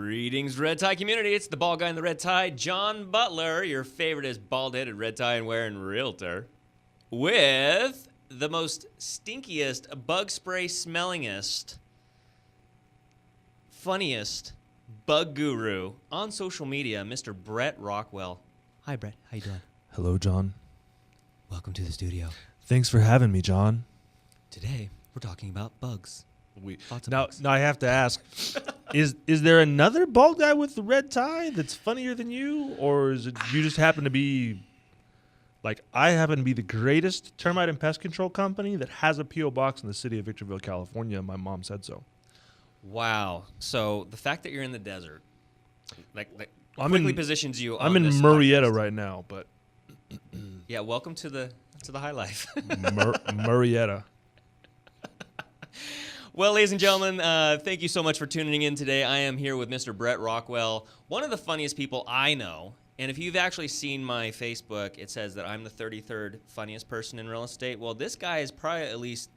Greetings, red tie community. It's the bald guy in the red tie, John Butler, your favorite is bald-headed red tie and wearing realtor, with the most stinkiest, bug spray smellingest, funniest bug guru on social media, Mr. Brett Rockwell. Hi, Brett. How you doing? Hello, John. Welcome to the studio. Thanks for having me, John. Today, we're talking about bugs. Lots of Now bugs. I have to ask, is there another bald guy with the red tie that's funnier than you? Or is it you just happen to be, like, I happen to be the greatest termite and pest control company that has a P.O. box in the city of Victorville, California. My mom said so. Wow. So the fact that you're in the desert, like I'm quickly in- positions you. I'm on in this Murrieta podcast. right now, but Yeah, welcome to the high life. Murrieta. Well, ladies and gentlemen, thank you so much for tuning in today. I am here with Mr. Brett Rockwell, one of the funniest people I know. And if you've actually seen my Facebook, it says that I'm the 33rd funniest person in real estate. Well, this guy is probably at least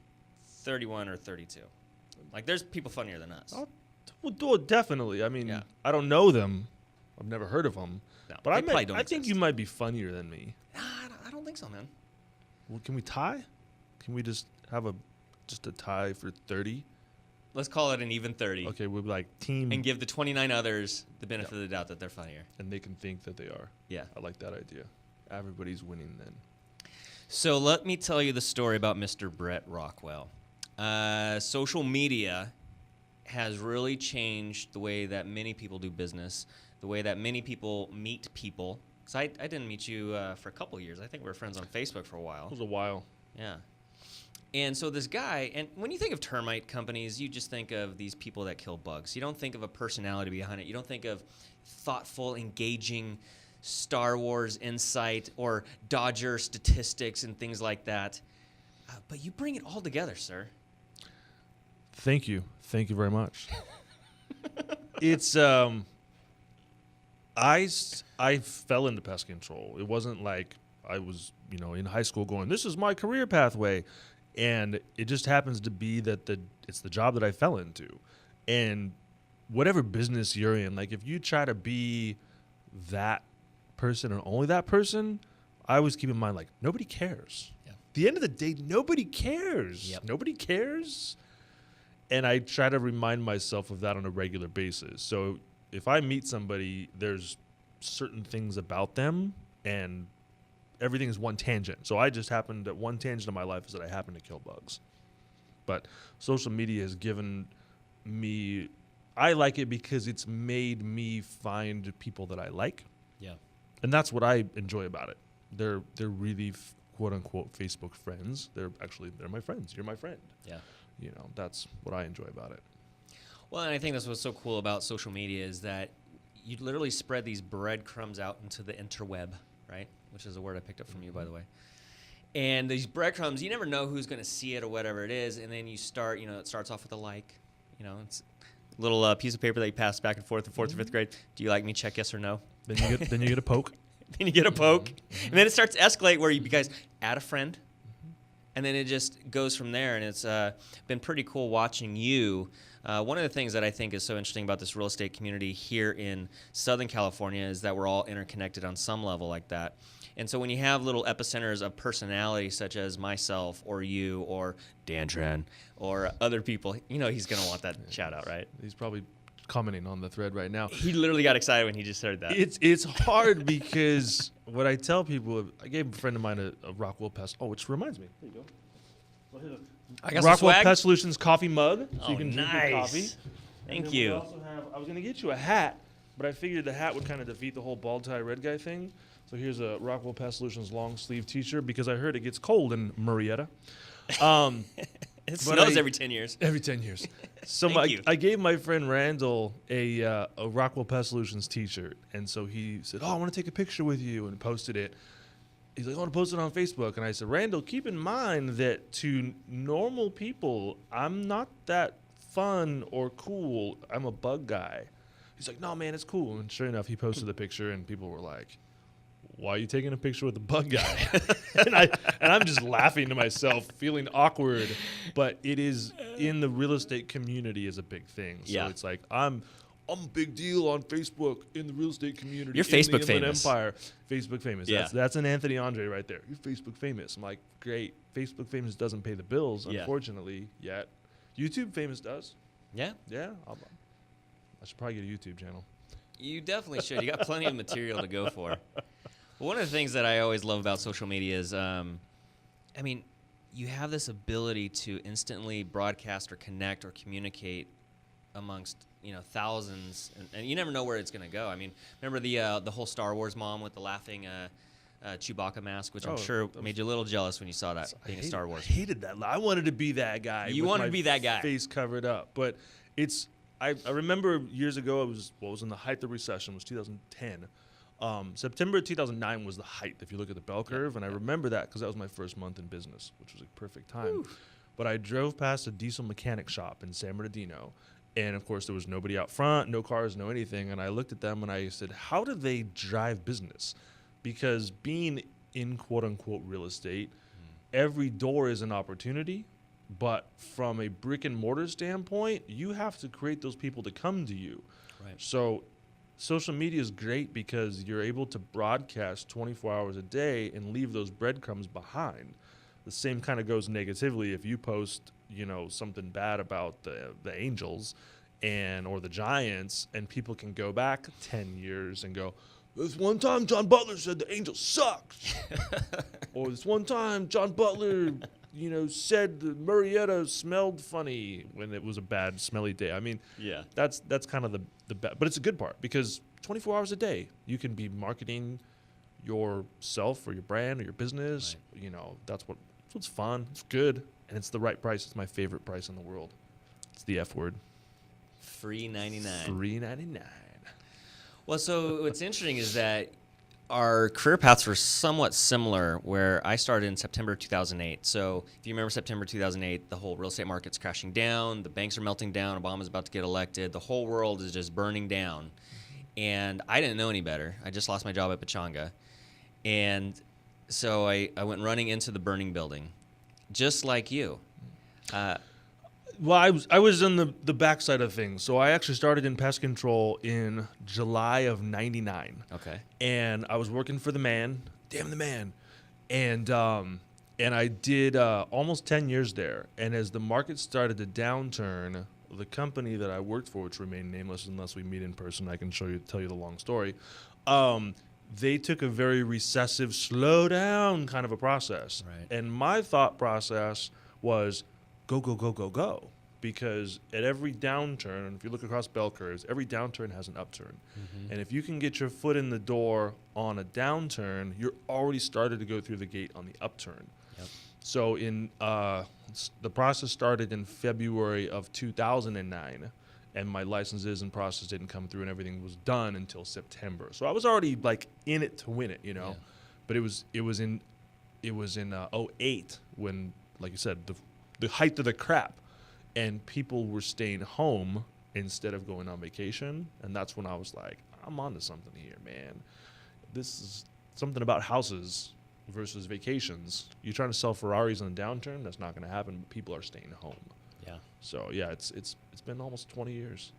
31 or 32. Like, there's people funnier than us. Well, definitely. I mean, Yeah. I don't know them. I've never heard of them. No, But they I probably think don't you exist. might be funnier than me. Nah, I don't think so, man. Well, can we tie? Can we just have a tie for 30? Let's call it an even 30. Okay, we'll be like team, And give the 29 others the benefit of the doubt that they're funnier. and they can think that they are. Yeah. I like that idea. Everybody's winning then. So let me tell you the story about Mr. Brett Rockwell. Social media has really changed the way that many people do business, the way that many people meet people. Because I didn't meet you for a couple of years. I think we were friends on Facebook for a while. It was a while. Yeah. And so this guy, and when you think of termite companies, you just think of these people that kill bugs. You don't think of a personality behind it. You don't think of thoughtful, engaging Star Wars insight or Dodger statistics and things like that. But you bring it all together, sir. Thank you. Thank you very much. It's I fell into pest control. It wasn't like I was, in high school going, this is my career pathway. And it just happens to be that it's the job that I fell into. And whatever business you're in, like if you try to be that person and only that person, I always keep in mind, like, nobody cares. Yeah. At the end of the day, nobody cares. Yep. Nobody cares. And I try to remind myself of that on a regular basis. So if I meet somebody, there's certain things about them, and everything is one tangent. So I just happened that one tangent of my life is that I happen to kill bugs. But social media has given me, I like it because it's made me find people that I like. Yeah. And that's what I enjoy about it. They're really quote unquote Facebook friends. They're my friends. You're my friend. Yeah. That's what I enjoy about it. Well, and I think that's what's so cool about social media is that you literally spread these breadcrumbs out into the interweb, right? Which is a word I picked up from you, by the way. And these breadcrumbs, you never know who's going to see it or whatever it is. And then you start, it starts off with a like. It's a little piece of paper that you pass back and forth in fourth or fifth grade. Do you like me? Check yes or no. Then you get a poke. Then you get a poke. And then it starts to escalate where you guys add a friend. And then it just goes from there. And it's been pretty cool watching you. One of the things that I think is so interesting about this real estate community here in Southern California is that we're all interconnected on some level like that. And so when you have little epicenters of personality such as myself or you or Dan Tran or other people, he's going to want that shout out, right? He's probably commenting on the thread right now. He literally got excited when he just heard that. It's hard because what I tell people, I gave a friend of mine a Rockwell Pest. Oh, which reminds me. There you go. I got some Rockwell swag. Pest Solutions coffee mug, so Oh, you can drink nice. your coffee. Thank And then you. We also I was going to get you a hat, but I figured the hat would kind of defeat the whole bald tie red guy thing. So here's a Rockwell Pest Solutions long sleeve T-shirt because I heard it gets cold in Murrieta. It snows every 10 years. Every 10 years. So Thank you. I gave my friend Randall a Rockwell Pest Solutions T-shirt, and so he said, "Oh, I want to take a picture with you," and posted it. He's like, "I want to post it on Facebook," and I said, "Randall, keep in mind that to normal people, I'm not that fun or cool. I'm a bug guy." He's like, "No, man, it's cool." And sure enough, he posted the picture, and people were like, "Why are you taking a picture with the bug guy?" and I'm just laughing to myself, feeling awkward. But it is in the real estate community is a big thing. So Yeah. it's like I'm a big deal on Facebook in the real estate community. You're in Facebook the Inland famous. Empire. Facebook famous. Yeah. That's an Anthony Andre right there. You're Facebook famous. I'm like, great. Facebook famous doesn't pay the bills, Yeah. unfortunately, yet. YouTube famous does. Yeah. Yeah. I should probably get a YouTube channel. You definitely should. You got plenty of material to go for. One of the things that I always love about social media is, you have this ability to instantly broadcast or connect or communicate amongst thousands, and you never know where it's going to go. I mean, remember the whole Star Wars mom with the laughing Chewbacca mask, which I'm sure made you a little jealous when you saw that being a Star Wars. I hated that. I wanted to be that guy. You with wanted my to be that guy. Face covered up, but it's. I remember years ago. It was in the height of the recession. It was 2010. September 2009 was the height, if you look at the bell curve, and I remember that because that was my first month in business, which was a perfect time. Whew. But I drove past a diesel mechanic shop in San Bernardino, and of course there was nobody out front, no cars, no anything, and I looked at them and I said, how do they drive business? Because being in quote-unquote real estate, every door is an opportunity, but from a brick and mortar standpoint, you have to create those people to come to you. Right. So social media is great because you're able to broadcast 24 hours a day and leave those breadcrumbs behind. The same kind of goes negatively if you post, something bad about the Angels or the Giants, and people can go back 10 years and go, this one time John Butler said the Angels sucked. Or this one time John Butler, said the Murrieta smelled funny when it was a bad, smelly day. I mean, yeah, that's kind of the bad, but it's a good part because 24 hours a day you can be marketing yourself or your brand or your business. Right. That's what's fun. It's good, and it's the right price. It's my favorite price in the world. It's the F word. Free 99. Free 99. Well, so what's interesting is that our career paths were somewhat similar, where I started in September 2008. So if you remember September 2008, the whole real estate market's crashing down, the banks are melting down, Obama's about to get elected, the whole world is just burning down. And I didn't know any better. I just lost my job at Pechanga. And so I went running into the burning building, just like you. Well, I was on the backside of things. So I actually started in pest control in July of '99. Okay. And I was working for the man. Damn the man. And I did almost 10 years there. And as the market started to downturn, the company that I worked for, which remained nameless unless we meet in person, I can tell you the long story. They took a very recessive, slow down kind of a process. Right. And my thought process was go, go, go, go, go. Because at every downturn, if you look across bell curves, every downturn has an upturn. Mm-hmm. And if you can get your foot in the door on a downturn, you're already started to go through the gate on the upturn. Yep. So the process started in February of 2009, and my licenses and process didn't come through, and everything was done until September. So I was already like in it to win it, Yeah. But it was in 2008 when, like you said, the height of the crap, and people were staying home instead of going on vacation, and that's when I was like, I'm onto something here, man. This is something about houses versus vacations. You're trying to sell Ferraris on a downturn, that's not going to happen. People are staying home. Yeah. So yeah, it's been almost 20 years.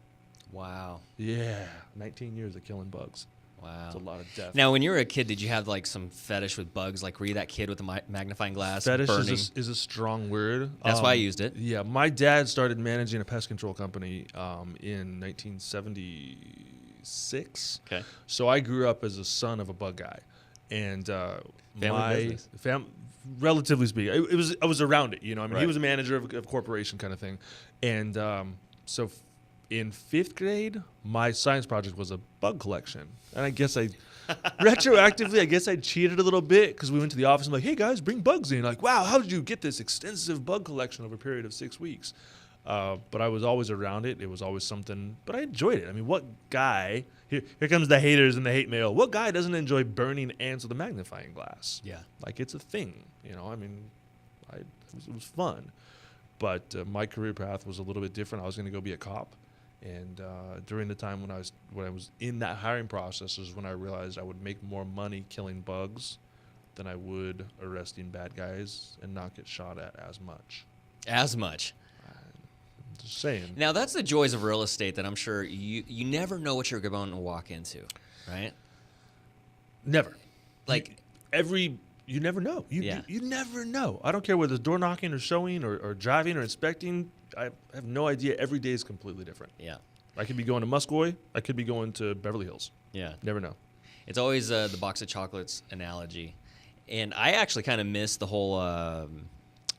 Wow. Yeah, 19 years of killing bugs. Wow. It's a lot of death. Now, when you were a kid, did you have like some fetish with bugs? Like, were you that kid with the magnifying glass? Fetish burning? is a strong word. That's why I used it. Yeah, my dad started managing a pest control company in 1976. Okay. So I grew up as a son of a bug guy, and Family business. Relatively speaking, I was around it. Right. He was a manager of a corporation kind of thing, and so. In 5th grade, my science project was a bug collection. And I guess retroactively, I cheated a little bit because we went to the office and I'm like, hey guys, bring bugs in. Like, wow, how did you get this extensive bug collection over a period of 6 weeks? But I was always around it. It was always something, but I enjoyed it. I mean, what guy, here comes the haters and the hate mail. What guy doesn't enjoy burning ants with a magnifying glass? Yeah. Like, it's a thing, it was fun. But my career path was a little bit different. I was going to go be a cop. And during the time when I was in that hiring process is when I realized I would make more money killing bugs than I would arresting bad guys and not get shot at as much. As much. Just saying. Now, that's the joys of real estate that I'm sure you never know what you're going to walk into, right? Never. Like, You never know. You never know. I don't care whether it's door knocking or showing or driving or inspecting. I have no idea. Every day is completely different. yeah. I could be going to Muscoy. I could be going to Beverly Hills. Yeah. Never know. It's always the box of chocolates analogy. And I actually kind of miss the whole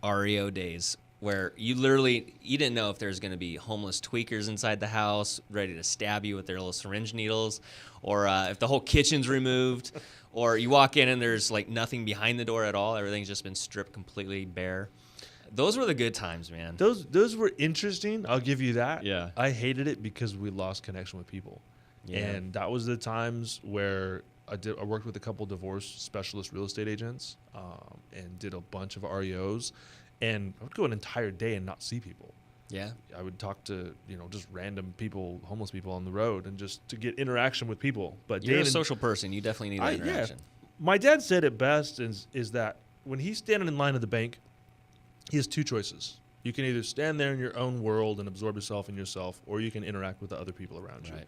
REO days where you didn't know if there's going to be homeless tweakers inside the house ready to stab you with their little syringe needles, or if the whole kitchen's removed, or you walk in and there's like nothing behind the door at all. Everything's just been stripped completely bare. Those were the good times, man. Those were interesting. I'll give you that. Yeah. I hated it because we lost connection with people. Yeah. And that was the times where I worked with a couple divorce specialist real estate agents and did a bunch of REOs. And I would go an entire day and not see people. Yeah. I would talk to, just random people, homeless people on the road, and just to get interaction with people. But You're a social person. You definitely need that interaction. Yeah. My dad said it best is that when he's standing in line at the bank, he has two choices. You can either stand there in your own world and absorb yourself in yourself, or you can interact with the other people around you. Right.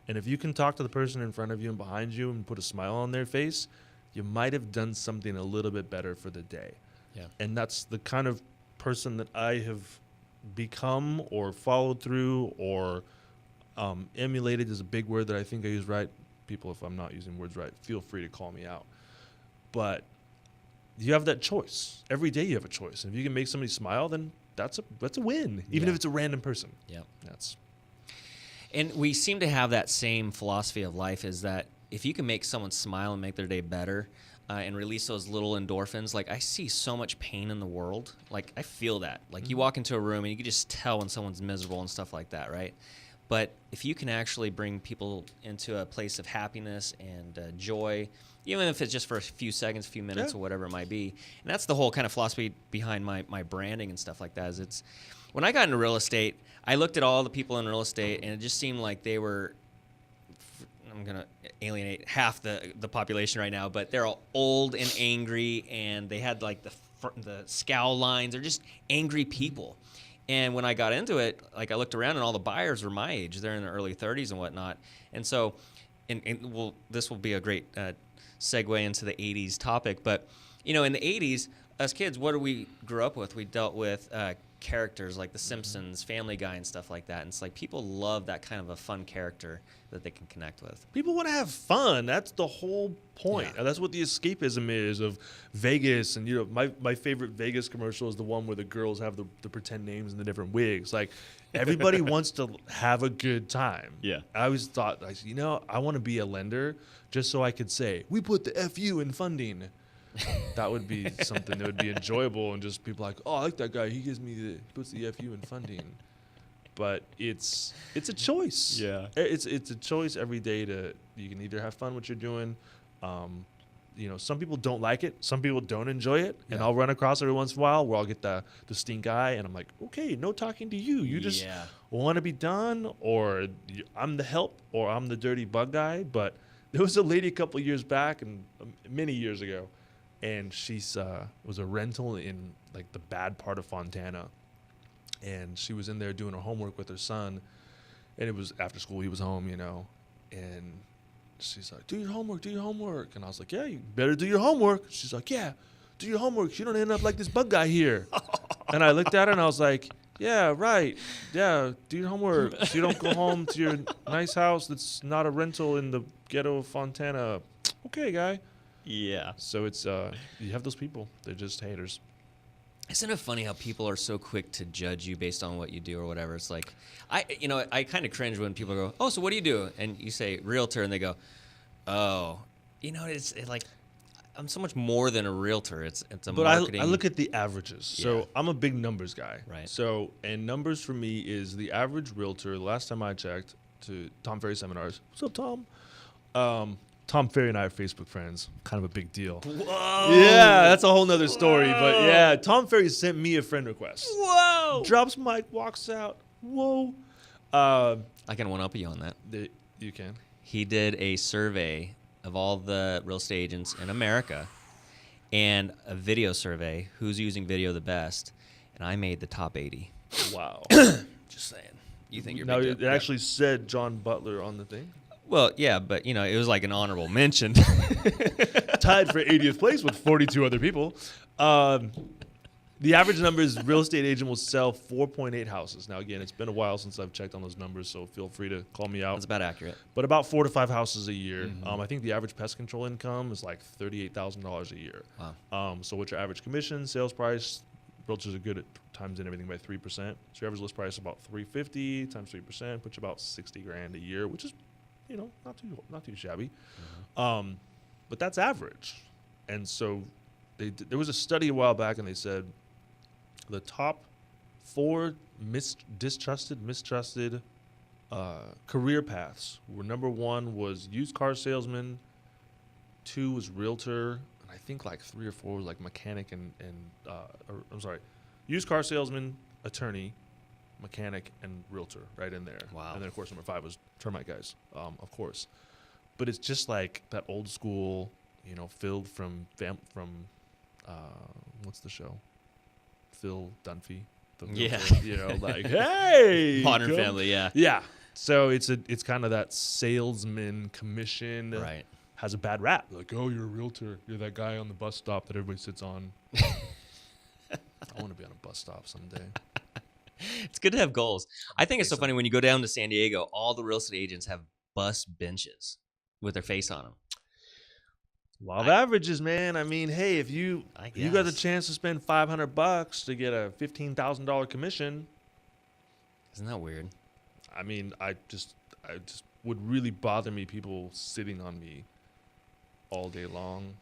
And if you can talk to the person in front of you and behind you and put a smile on their face, you might have done something a little bit better for the day. Yeah. And that's the kind of person that I have become or followed through or emulated is a big word that I think I use right. People, if I'm not using words right, feel free to call me out. But you have that choice. Every day you have a choice. And if you can make somebody smile, then that's a win, even if it's a random person. Yeah. And we seem to have that same philosophy of life, is that if you can make someone smile and make their day better and release those little endorphins, like I see so much pain in the world. Like I feel that. Like you walk into a room and you can just tell when someone's miserable and stuff like that, right? But if you can actually bring people into a place of happiness and joy, even if it's just for a few seconds, a few minutes, or whatever it might be. And that's the whole kind of philosophy behind my branding and stuff like that. Is it's when I got into real estate, I looked at all the people in real estate, and it just seemed like they were, I'm going to alienate half the population right now, but they're all old and angry, and they had like the scowl lines. They're just angry people. And when I got into it, like I looked around and all the buyers were my age. They're in their early 30s and whatnot. And so, this will be a great segue into the 80s topic. But, in the 80s, as kids, what do we grow up with? We dealt with characters like The Simpsons, Family Guy, and stuff like that. And it's like people love that kind of a fun character that they can connect with. people want to have fun. That's the whole point. Yeah. And that's what the escapism is of Vegas. And, my favorite Vegas commercial is the one where the girls have the pretend names and the different wigs. Like, everybody wants to have a good time. Yeah. I always thought, I want to be a lender just so I could say, we put the FU in funding. That would be something that would be enjoyable, and just people like, oh, I like that guy. He puts the FU in funding. But it's a choice. Yeah. It's a choice every day you can either have fun what you're doing. Some people don't like it. Some people don't enjoy it. And I'll run across every once in a while where I'll get the stink eye, and I'm like, okay, no talking to you. You just want to be done, or I'm the help, or I'm the dirty bug guy. But there was a lady a couple of years back, and many years ago, and she's was a rental in like the bad part of Fontana. And she was in there doing her homework with her son, and it was after school. He was home, and she's like, do your homework. And I was like, yeah, you better do your homework. She's like, yeah, do your homework. So you don't end up like this bug guy here. And I looked at her, and I was like, yeah, right. Yeah, do your homework so you don't go home to your nice house that's not a rental in the ghetto of Fontana. Okay, guy. Yeah. So it's you have those people. They're just haters. Isn't it funny how people are so quick to judge you based on what you do or whatever? It's like, I kind of cringe when people go, oh, so what do you do? And you say realtor, and they go, oh, it's like, I'm so much more than a realtor. It's a marketing. I look at the averages. Yeah. So I'm a big numbers guy. Right. So, and numbers for me is the average realtor. The last time I checked to Tom Ferry seminars. What's up, Tom? Tom Ferry and I are Facebook friends. Kind of a big deal. Whoa. Yeah, that's a whole nother story. But yeah, Tom Ferry sent me a friend request. Whoa. Drops mic, walks out. Whoa. I can one-up you on that. You can. He did a survey of all the real estate agents in America and a video survey, who's using video the best, and I made the top 80. Wow. Just saying. You think you're No, big it deal. Yeah. actually said John Butler on the thing. Well, yeah, but it was like an honorable mention. Tied for 80th place with 42 other people. The average number is real estate agent will sell 4.8 houses. Now, again, it's been a while since I've checked on those numbers, so feel free to call me out. That's about accurate. But about 4 to 5 houses a year. Mm-hmm. I think the average pest control income is like $38,000 a year. Wow. So what's your average commission, sales price? Realtors are good at times in everything by 3%. So your average list price is about $350 times 3%, puts you about $60,000 a year, which is, not too shabby. Mm-hmm. But that's average. And so there was a study a while back, and they said the top 4 mistrusted career paths were: number 1 was used car salesman, 2 was realtor, and I think like 3 or 4 was like mechanic used car salesman, attorney, mechanic, and realtor right in there. Wow. And then of course number 5 was termite guys, of course. But it's just like that old school, Phil from what's the show? Phil Dunphy. Yeah. Like, hey, Modern come. Family, yeah. Yeah. So it's kind of that salesman commission. Right. Has a bad rap. Like, oh, you're a realtor. You're that guy on the bus stop that everybody sits on. I want to be on a bus stop someday. It's good to have goals. I think it's so funny when you go down to San Diego, all the real estate agents have bus benches with their face on them. Law of averages, man. I mean, hey, if you got the chance to spend $500 to get a $15,000 commission, isn't that weird? I mean, I just would really bother me people sitting on me all day long.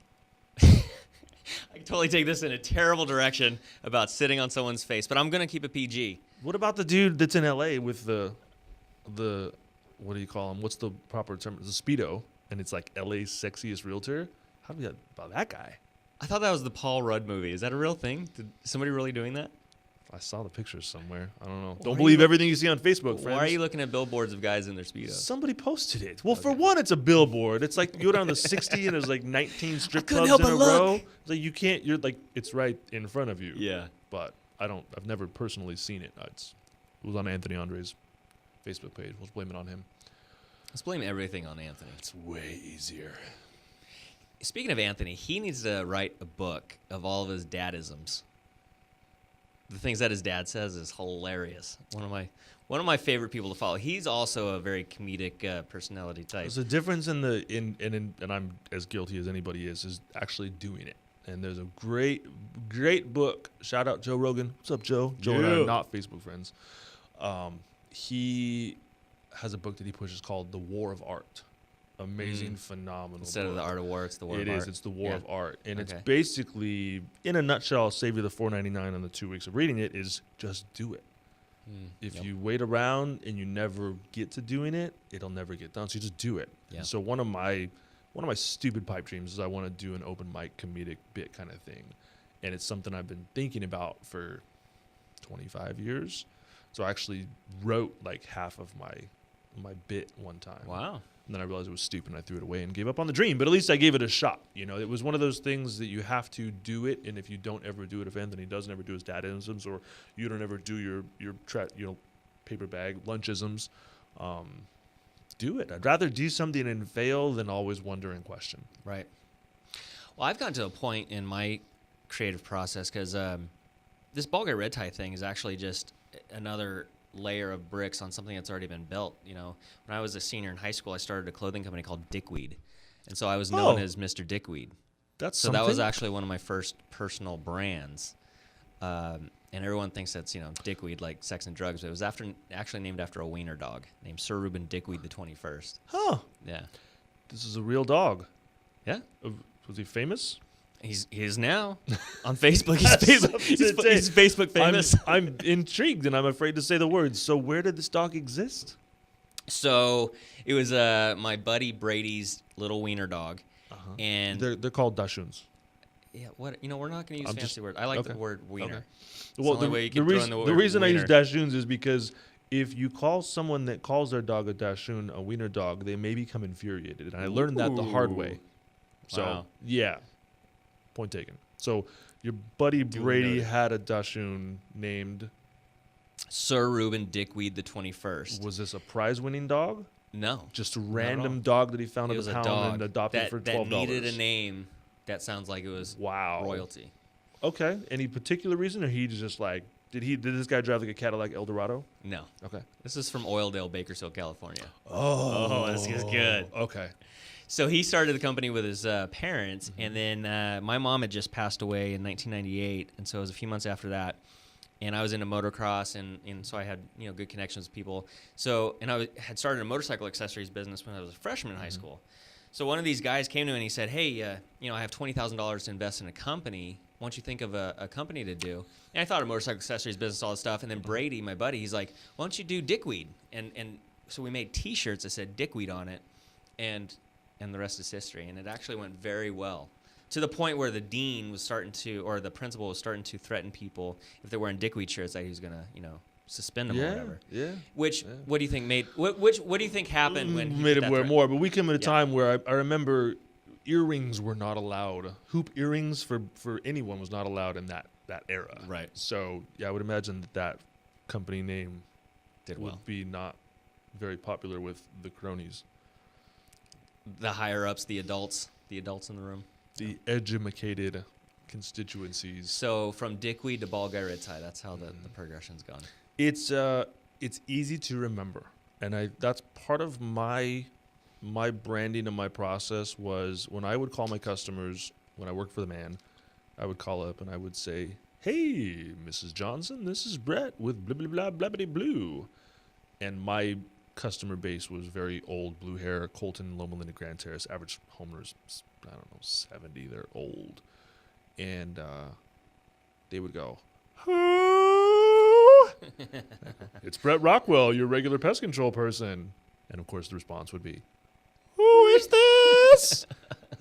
I can totally take this in a terrible direction about sitting on someone's face, but I'm gonna keep it PG. What about the dude that's in LA with the what do you call him? What's the proper term? The Speedo, and it's like LA's sexiest realtor. How do you about that guy? I thought that was the Paul Rudd movie. Is that a real thing? Did somebody really doing that? I saw the pictures somewhere. I don't know. Don't believe everything you see on Facebook, friends. Why are you looking at billboards of guys in their Speedos? Somebody posted it. Well, for one, it's a billboard. It's like you go down the 60 and there's like 19 strip clubs in a row. It's like you can't. You're like it's right in front of you. Yeah. But I've never personally seen it. It was on Anthony Andre's Facebook page. Let's blame it on him. Let's blame everything on Anthony. It's way easier. Speaking of Anthony, he needs to write a book of all of his dadisms. The things that his dad says is hilarious. One of my favorite people to follow. He's also a very comedic personality type. There's a difference and I'm as guilty as anybody is actually doing it. And there's a great book. Shout out Joe Rogan. What's up, Joe? Joe and I are not Facebook friends. He has a book that he pushes called The War of Art. Amazing, phenomenal. Instead of The Art of War, it's The War of Art. It is. It's The War of Art. And it's basically, in a nutshell, I'll save you the $4.99 on the 2 weeks of reading it, is just do it. If you wait around and you never get to doing it, it'll never get done. So you just do it. Yeah. So one of my stupid pipe dreams is I want to do an open mic comedic bit kind of thing. And it's something I've been thinking about for 25 years. So I actually wrote like half of my bit one time. Wow. And then I realized it was stupid and I threw it away and gave up on the dream. But at least I gave it a shot. It was one of those things that you have to do it. And if you don't ever do it, if Anthony doesn't ever do his dadisms, or you don't ever do your paper bag lunchisms, do it. I'd rather do something and fail than always wonder and question. Right. Well, I've gotten to a point in my creative process because this ball gray red tie thing is actually just another layer of bricks on something that's already been built. When I was a senior in high school, I started a clothing company called Dickweed, and so I was known as Mr. Dickweed. That's so something. That was actually one of my first personal brands, and everyone thinks that's Dickweed, like sex and drugs, but it was actually named after a wiener dog named Sir Reuben Dickweed the 21st. Huh. Yeah. This is a real dog. Yeah. Was he famous? He is now on Facebook. He's Facebook famous. I'm intrigued and I'm afraid to say the words. So where did this dog exist? So it was my buddy Brady's little wiener dog, and they're called Dashuns. Yeah, we're not going to use fancy words. I like the word wiener. Okay. Well, the reason I use Dashuns is because if you call someone that calls their dog a Dachshund a wiener dog, they may become infuriated, and I learned that the hard way. So yeah. Point taken. So your buddy Brady had a Dachshund named... Sir Reuben Dickweed the 21st. Was this a prize-winning dog? No. Just a Not at all. random dog that he found It at was the a pound dog and adopted that, for $12. that needed a name that sounds like it was Wow. royalty. Okay. Any particular reason, or he just like did this guy drive like a Cadillac Eldorado? No. Okay. This is from Oildale, Bakersfield, California. Oh, this is good. Okay. So he started the company with his parents, and then my mom had just passed away in 1998, and so it was a few months after that. And I was into motocross, and so I had good connections with people. So I had started a motorcycle accessories business when I was a freshman in high school. So one of these guys came to me and he said, "Hey, I have $20,000 to invest in a company. Why don't you think of a company to do?" And I thought of motorcycle accessories business, all this stuff. And then Brady, my buddy, he's like, "Why don't you do Dickweed?" And so we made T-shirts that said Dickweed on it, and the rest is history. And it actually went very well, to the point where the dean was starting to, or the principal was starting to threaten people if they're wearing Dickweed shirts that he was gonna, suspend them or whatever. Yeah. Which, Yeah. what do you think made? What do you think happened when he made did it that wear threat? more? But we came at a Yeah. time where I remember earrings were not allowed. Hoop earrings for anyone was not allowed in that era. Right. So yeah, I would imagine that company name Did would well. be not very popular with the cronies, The higher ups, the adults in the room. the educated constituencies. So from Dickweed to Ball Guy Red Tie, that's how the progression's gone. It's easy to remember, and that's part of my branding and my process was when I would call my customers when I worked for the man, I would call up and I would say, "Hey, Mrs. Johnson, this is Brett with blah blah blah blah blah blue," and my customer base was very old, blue hair, Colton, Loma Linda, Grand Terrace. Average homeowners, I don't know, 70. They're old, and they would go, "Who?" "It's Brett Rockwell, your regular pest control person." And of course, the response would be, "Who is this?"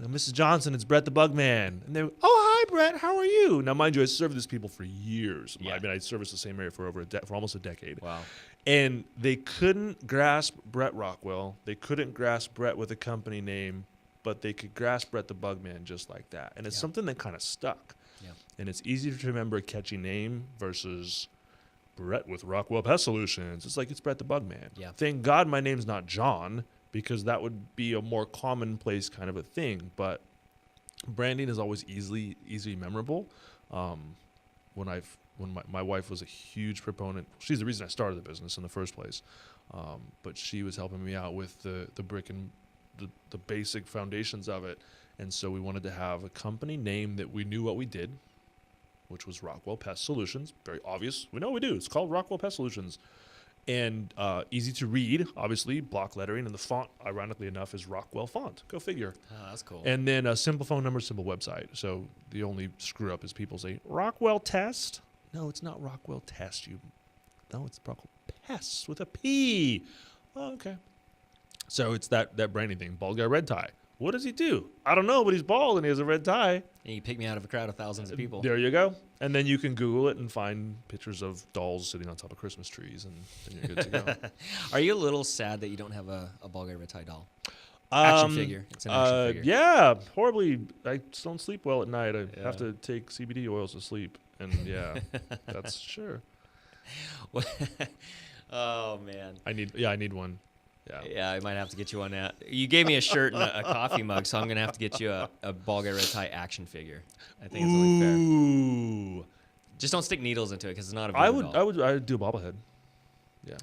"Mrs. Johnson, it's Brett the Bug Man." And they would, "Oh, hi, Brett. How are you?" Now, mind you, I served these people for years. Yeah. I mean, I serviced the same area for for almost a decade. Wow. And they couldn't grasp Brett Rockwell. They couldn't grasp Brett with a company name, but they could grasp Brett the Bug Man just like that. And it's Yeah. something that kind of stuck. Yeah. And it's easier to remember a catchy name versus Brett with Rockwell Pest Solutions. It's like, it's Brett the Bug Man. Yeah. Thank God my name's not John, because that would be a more commonplace kind of a thing. But branding is always easily memorable. When my wife was a huge proponent, she's the reason I started the business in the first place. But she was helping me out with the brick and the basic foundations of it. And so we wanted to have a company name that we knew what we did, which was Rockwell Pest Solutions. Very obvious. We know what we do. It's called Rockwell Pest Solutions. And easy to read, obviously, block lettering. And the font, ironically enough, is Rockwell font. Go figure. Oh, that's cool. And then a simple phone number, simple website. So the only screw up is people say, "Rockwell Test." No, it's not Rockwell Test. No, it's Rockwell Pests with a P. Oh, okay. So it's that branding thing. Bald guy, red tie. What does he do? I don't know, but he's bald and he has a red tie. And you pick me out of a crowd of thousands of people. There you go. And then you can Google it and find pictures of dolls sitting on top of Christmas trees, and then you're good to go. Are you a little sad that you don't have a Ball Guy Red Tie doll? Action figure. It's an action figure. Yeah, horribly. I just don't sleep well at night. I Yeah. have to take CBD oils to sleep. And yeah, that's sure. Oh, man. I need one. Yeah. Yeah, I might have to get you one now. You gave me a shirt and a coffee mug, so I'm going to have to get you a Ball Guy Red Tie action figure. I think it's only fair. Ooh. Just don't stick needles into it because it's not a I voodoo doll. would do a bobblehead. Yeah.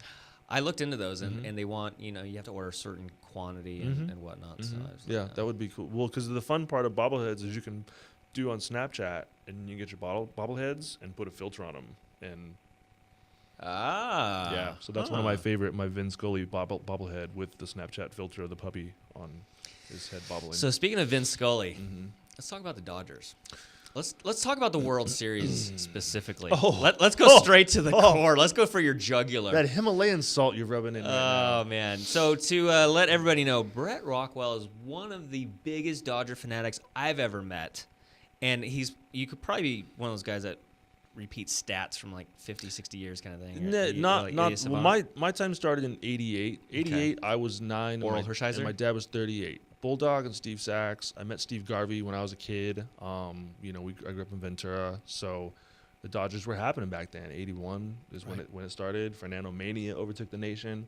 I looked into those, and they want, you have to order a certain quantity and whatnot. So I was like, Yeah, that would be cool. Well, because the fun part of bobbleheads is you can do on Snapchat, and you get your bobbleheads and put a filter on them. And yeah, so that's one of my favorite, my Vin Scully bobblehead with the Snapchat filter of the puppy on his head bobbling. So speaking of Vince Scully, let's talk about the Dodgers. Let's talk about the World Series specifically. Let's go straight to the core. Let's go for your jugular. that Himalayan salt you're rubbing in. Oh, man. So to let everybody know, Brett Rockwell is one of the biggest Dodger fanatics I've ever met. And you could probably be one of those guys that repeats stats from like 50, 60 years kind of thing. Well, my time started in 88. 88, I was 9. Oral and Hershiser? and my dad was 38. Bulldog and Steve Sachs. I met Steve Garvey when I was a kid. I grew up in Ventura, so the Dodgers were happening back then. 81 is when it started. Fernando Mania overtook the nation.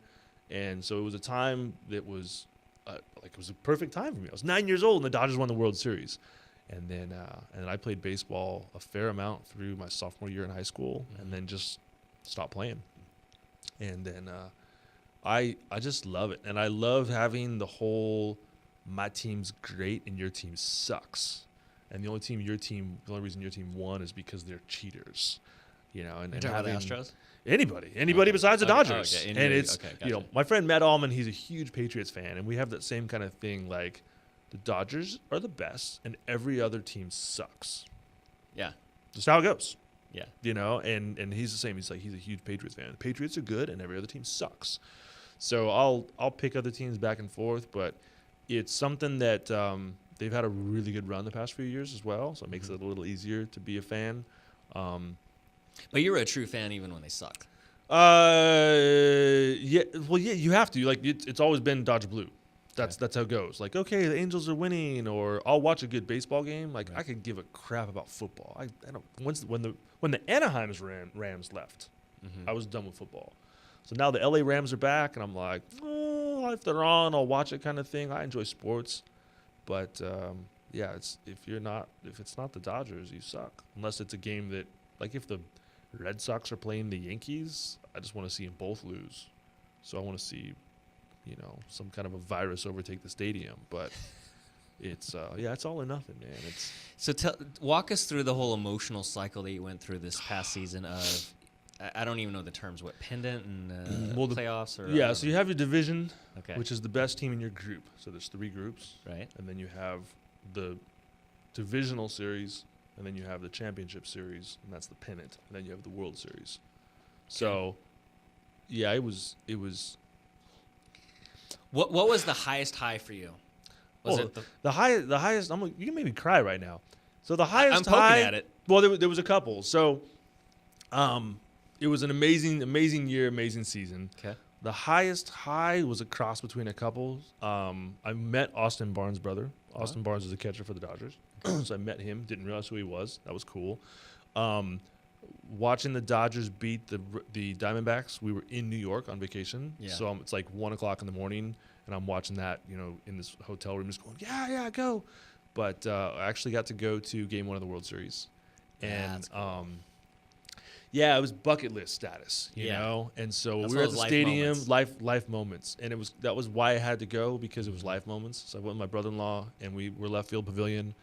And so it was a time that was it was a perfect time for me. I was 9 years old and the Dodgers won the World Series. And then I played baseball a fair amount through my sophomore year in high school, and then just stopped playing. And then I just love it. And I love having the whole my team's great and your team sucks. And the only reason your team won is because they're cheaters. You know, and having the Astros? Anybody besides the Dodgers. Okay. And it's gotcha. you know, my friend Matt Allman, he's a huge Patriots fan, and we have that same kind of thing. Like, the Dodgers are the best, and every other team sucks. Yeah, Just how it goes. yeah. You know, and he's the same. He's a huge Patriots fan. The Patriots are good, and every other team sucks. So I'll pick other teams back and forth, but it's something that they've had a really good run the past few years as well. So it makes it a little easier to be a fan. But you were a true fan even when they sucked. Yeah. Well, yeah, you have to. Like, it's always been Dodge Blue. That's how it goes. Like, okay, the Angels are winning, or I'll watch a good baseball game. Like, I could give a crap about football. I don't. When the Anaheim's Rams left, I was done with football. So now the LA Rams are back, and I'm like, oh, if they're on, I'll watch it, kind of thing. I enjoy sports, but yeah, if it's not the Dodgers, you suck. Unless it's a game that, like, if the Red Sox are playing the Yankees, I just want to see them both lose. So I want to see, you know, some kind of a virus overtake the stadium. But it's it's all or nothing, man. So walk us through the whole emotional cycle that you went through this past season of, I don't even know the terms, what, pendant and playoffs? Or so you have your division, okay, which is the best team in your group. So there's 3 groups. right? And then you have the divisional series, and then you have the championship series, and that's the pennant. And then you have the World Series. So, yeah, it was. What was the highest high for you? Was it the highest? You can make me cry right now. So the highest I'm poking high. at it. Well, there was a couple. So, it was an amazing year, amazing season. Okay. The highest high was a cross between a couple. I met Austin Barnes' brother. Austin Barnes is a catcher for the Dodgers. So I met him. Didn't realize who he was. That was cool. Watching the Dodgers beat the Diamondbacks. We were in New York on vacation. Yeah. So it's like 1 o'clock in the morning, and I'm watching that, you know, in this hotel room, just going, yeah, go. But I actually got to go to Game 1 of the World Series. And That's cool. yeah, it was bucket list status, you Yeah. know. And so That's we were one at of the those stadium, life life moments, and that was why I had to go, because it was life moments. So I went with my brother-in-law, and we were left field pavilion.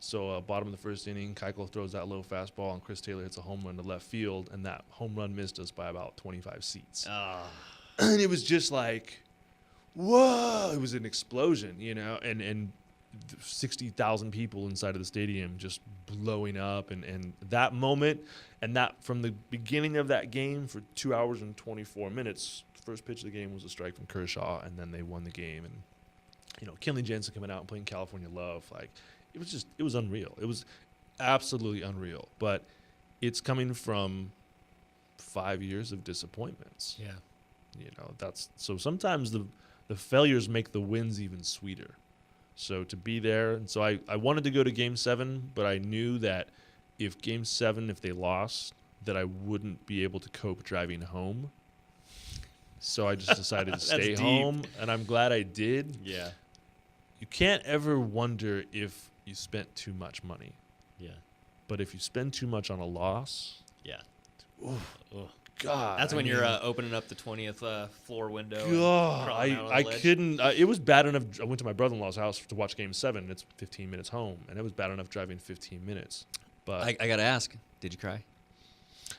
So bottom of the first inning, Keuchel throws that low fastball, and Chris Taylor hits a home run to left field, and that home run missed us by about 25 seats. And it was just like, whoa! It was an explosion, you know, and 60,000 people inside of the stadium just blowing up, and that moment, and that from the beginning of that game for 2 hours and 24 minutes, the first pitch of the game was a strike from Kershaw, and then they won the game. And, you know, Kenley Jansen coming out and playing California Love, like, it was unreal. It was absolutely unreal. But it's coming from 5 years of disappointments. Yeah. You know, so sometimes the failures make the wins even sweeter. So to be there, and so I wanted to go to Game 7, but I knew that if Game 7, if they lost, that I wouldn't be able to cope driving home. So I just decided to stay deep. home, and I'm glad I did. Yeah. You can't ever wonder if you spent too much money. Yeah. But if you spend too much on a loss, Yeah. God. That's when I you're mean, opening up the 20th floor window. God, crawling out on I the ledge. couldn't. It was bad enough. I went to my brother-in-law's house to watch Game 7. It's 15 minutes home, and it was bad enough driving 15 minutes. But I got to ask, did you cry?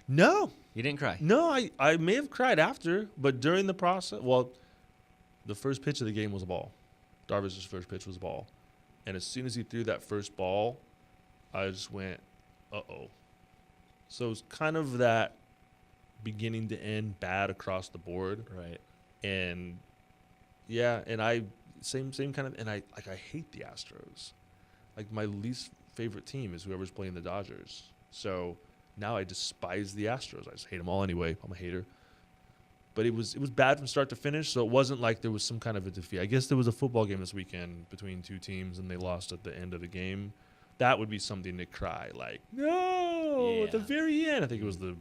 no, You didn't cry. no, I may have cried after, but during the process, well, the first pitch of the game was a ball. Darvish's first pitch was a ball, and as soon as he threw that first ball, I just went, uh-oh. So it was kind of that beginning to end bad across the board. Right. And yeah, and I same kind of, and I hate the Astros. Like, my least favorite team is whoever's playing the Dodgers. So now I despise the Astros. I just hate them all anyway. I'm a hater. But it was bad from start to finish, so it wasn't like there was some kind of a defeat. I guess there was a football game this weekend between two teams, and they lost at the end of the game. That would be something to cry, like, no. no, at the Yeah. very end, I think it was the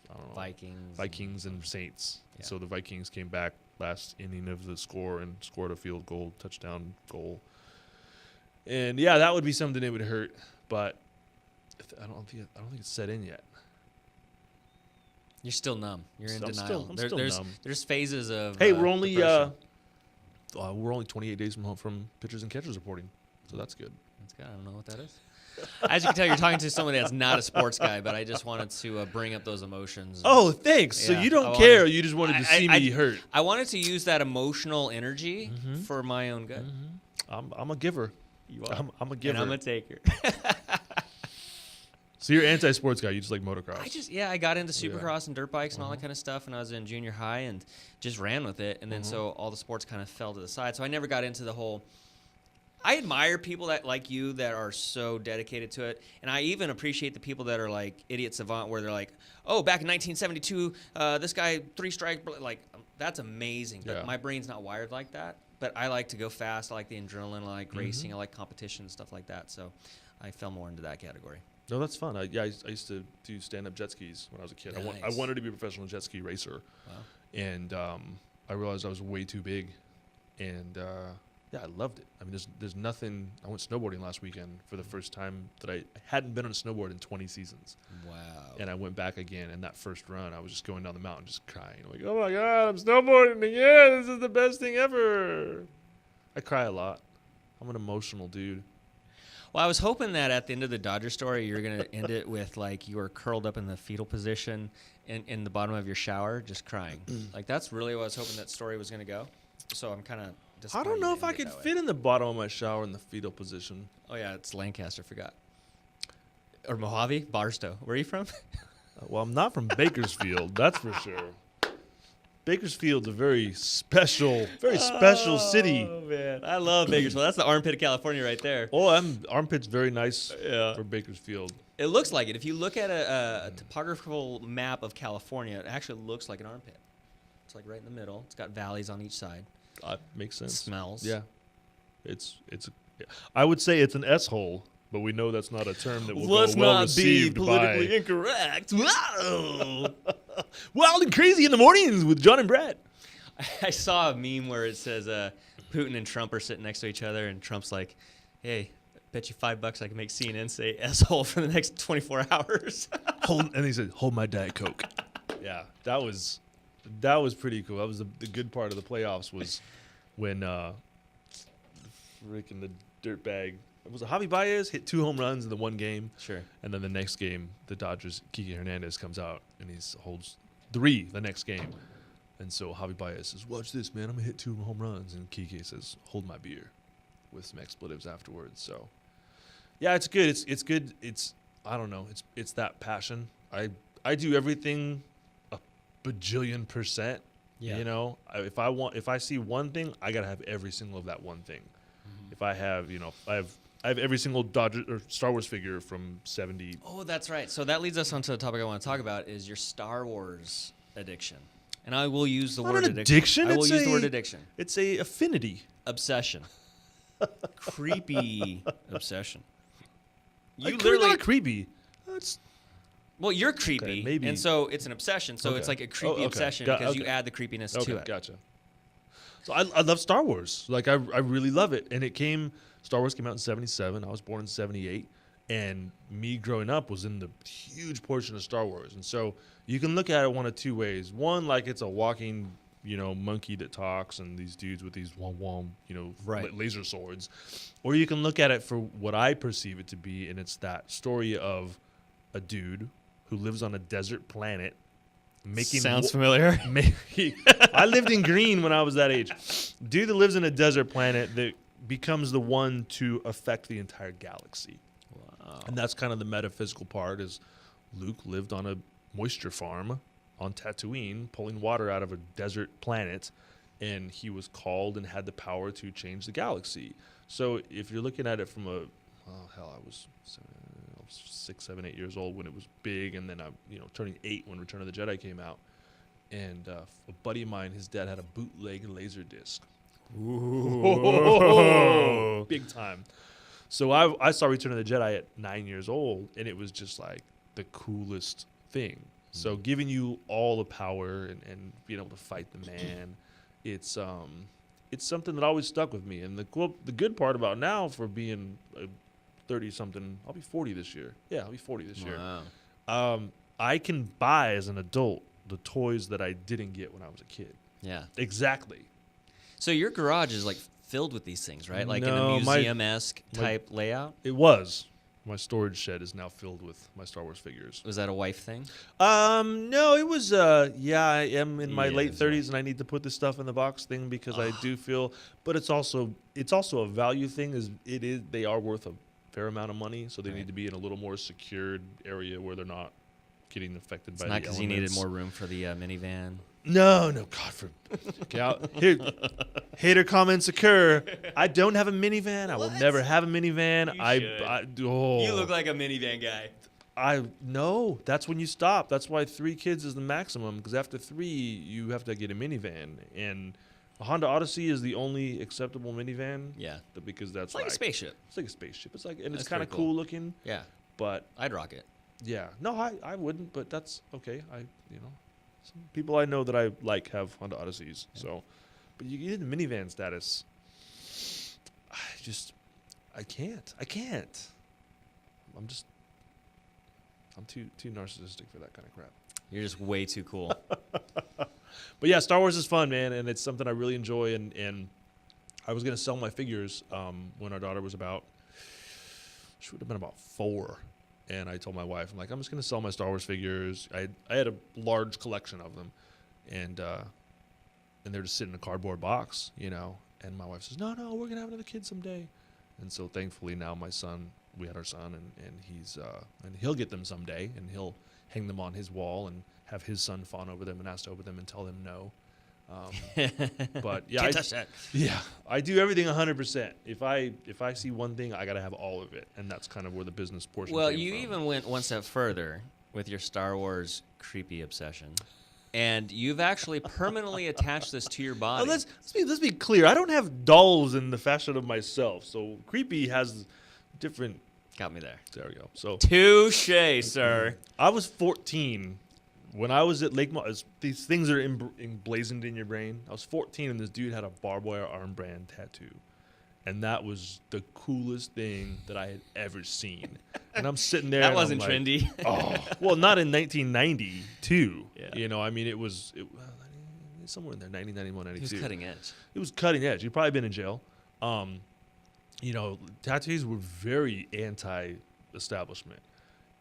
I don't know, Vikings and Saints. Yeah. So the Vikings came back last inning of the score and scored a field goal, touchdown goal. And yeah, that would be something that would hurt, but I don't think it's set in yet. You're still numb. You're in I'm denial. still- I'm still numb. There's phases of. Hey, we're only depression. 28 days from pitchers and catchers reporting, so that's good. That's good. I don't know what that is. As you can tell, you're talking to someone that's not a sports guy, but I just wanted to bring up those emotions. Oh, thanks. Yeah, so you don't I care. wanted- You just wanted to I- see I- me hurt. I wanted to use that emotional energy for my own good. I'm a giver. You are. I'm a giver. And I'm a taker. So you're anti-sports guy. You just like motocross. I got into supercross and dirt bikes and all that kind of stuff when I was in junior high and just ran with it. And then so all the sports kind of fell to the side. So I never got into the whole. I admire people that like you that are so dedicated to it, and I even appreciate the people that are like idiot savant, where they're like, "Oh, back in 1972, this guy 3 strikes." Like that's amazing, but Yeah. my brain's not wired like that. But I like to go fast. I like the adrenaline. I like racing. I like competition and stuff like that. So I fell more into that category. No, that's fun. I used to do stand-up jet skis when I was a kid. I Nice. wanted to be a professional jet ski racer, Wow. and I realized I was way too big, and I loved it. I mean, there's nothing. I went snowboarding last weekend for the first time that I hadn't been on a snowboard in 20 seasons. Wow. And I went back again, and that first run, I was just going down the mountain, just crying, like, "Oh my God, I'm snowboarding again! This is the best thing ever!" I cry a lot. I'm an emotional dude. Well, I was hoping that at the end of the Dodger story, you're going to end it with, like, you were curled up in the fetal position in the bottom of your shower, just crying. Like, that's really what I was hoping that story was going to go. So I'm kind of I disappointed. don't know you if I didn't could get that fit way. in the bottom of my shower in the fetal position. Oh, yeah, it's Lancaster, forgot. Or Mojave? Barstow. Where are you from? Well, I'm not from Bakersfield, that's for sure. Bakersfield's a very special city. Oh, man. I love Bakersfield. That's the armpit of California right there. Oh, armpit's very nice Yeah. for Bakersfield. It looks like it. If you look at a topographical map of California, it actually looks like an armpit. It's like right in the middle. It's got valleys on each side. Makes sense. Smells. Yeah, I would say it's an S-hole, but we know that's not a term that will Let's go well not be received politically by incorrect. Whoa! Wild and Crazy in the Mornings with John and Brad. I saw a meme where it says Putin and Trump are sitting next to each other, and Trump's like, "Hey, bet you $5 I can make CNN say asshole for the next 24 hours." And he said, "Hold my Diet Coke." Yeah, that was pretty cool. That was the good part of the playoffs was when freaking the dirtbag. It was Javi Baez hit 2 home runs in the one game. Sure. And then the next game, the Dodgers, Kike Hernandez comes out and he holds 3 the next game. And so Javi Baez says, "Watch this, man. I'm going to hit 2 home runs." And Kike says, "Hold my beer," with some expletives afterwards. So, yeah, it's good. It's good. I don't know. It's that passion. I do everything a bajillion %. Yeah. You know, if I see one thing, I got to have every single of that one thing. If I have, I have every single Dodger or Star Wars figure from 70. Oh, that's right. So that leads us on to the topic I want to talk about is your Star Wars addiction. And I will use the Not word an addiction. I will It's use the word a- addiction. It's a affinity. Obsession. Creepy obsession. You Like, literally not creepy. That's well, you're creepy, maybe. and so it's an obsession. So it's Okay. like a creepy Oh, okay. obsession because you add the creepiness to it. Gotcha. So I love Star Wars. Like I really love it. And Star Wars came out in 77. I was born in 78. And me growing up was in the huge portion of Star Wars. And so you can look at it one of 2 ways. One, like it's a walking, monkey that talks and these dudes with these Right. laser swords. Or you can look at it for what I perceive it to be, and it's that story of a dude who lives on a desert planet making Sounds familiar. I lived in Green when I was that age. Dude that lives in a desert planet that becomes the one to affect the entire galaxy. Wow. And that's kind of the metaphysical part is Luke lived on a moisture farm on Tatooine, pulling water out of a desert planet, and he was called and had the power to change the galaxy. So if you're looking at it from I was 6, 7, 8 years old when it was big, and then I, turning 8 when Return of the Jedi came out. And a buddy of mine, his dad had a bootleg laser disc. Big time. So I saw Return of the Jedi at 9 years old, and it was just like the coolest thing. So giving you all the power and being able to fight the man, it's something that always stuck with me. And the good part about now for being 30-something, I'll be 40 this year. Yeah, I'll be 40 this year. I can buy as an adult the toys that I didn't get when I was a kid. Yeah. Exactly. So your garage is like filled with these things, right? Like in No, a museum-esque type layout? It was. My storage shed is now filled with my Star Wars figures. Was that a wife thing? No, it was. Yeah, I am in my late 30s, and I need to put this stuff in the box thing because I do feel. But it's also a value thing. They are worth a fair amount of money, so they need to be in a little more secured area where they're not getting affected by the elements. Not because you needed more room for the minivan. No, God Here, hater comments occur. I don't have a minivan. I will never have a minivan. You look like a minivan guy. No, that's when you stop. That's why 3 kids is the maximum, because after 3, you have to get a minivan. And a Honda Odyssey is the only acceptable minivan. Yeah. Because that's it's like a spaceship. It's like a spaceship. It's like, and That's it's kind of pretty cool. cool looking. Yeah. But I'd rock it. yeah, no, I wouldn't. But that's okay. Some people I know that I like have Honda Odysseys. Yeah. So, but you get in minivan status. I can't. I'm too narcissistic for that kind of crap. You're just way too cool. But yeah, Star Wars is fun, man, and it's something I really enjoy. And I was gonna sell my figures when our daughter was she would have been about 4. And I told my wife, I'm like, I'm just going to sell my Star Wars figures. I had a large collection of them. And they're just sitting in a cardboard box, And my wife says, no, we're going to have another kid someday. And so thankfully now we had our son, and he'll get them someday. And he'll hang them on his wall and have his son fawn over them and ask over them and tell them no. But yeah, Can't touch that. Yeah, I do everything 100%. If I see one thing, I gotta have all of it, and that's kind of where the business portion. Well, came you from. even went one step further with your Star Wars creepy obsession, and you've actually permanently attached this to your body. Let's be clear. I don't have dolls in the fashion of myself, so creepy has different. Got me there. There we go. So touche, sir. I was 14. When I was at Lake these things are emblazoned in your brain. I was 14, and this dude had a barbed wire armband tattoo. And that was the coolest thing that I had ever seen. And I'm sitting there. That wasn't trendy. Oh, well, not in 1992. Yeah. I mean, it was somewhere in there, 90, 91, 92. It was cutting edge. It was cutting edge. You'd probably been in jail. Tattoos were very anti-establishment.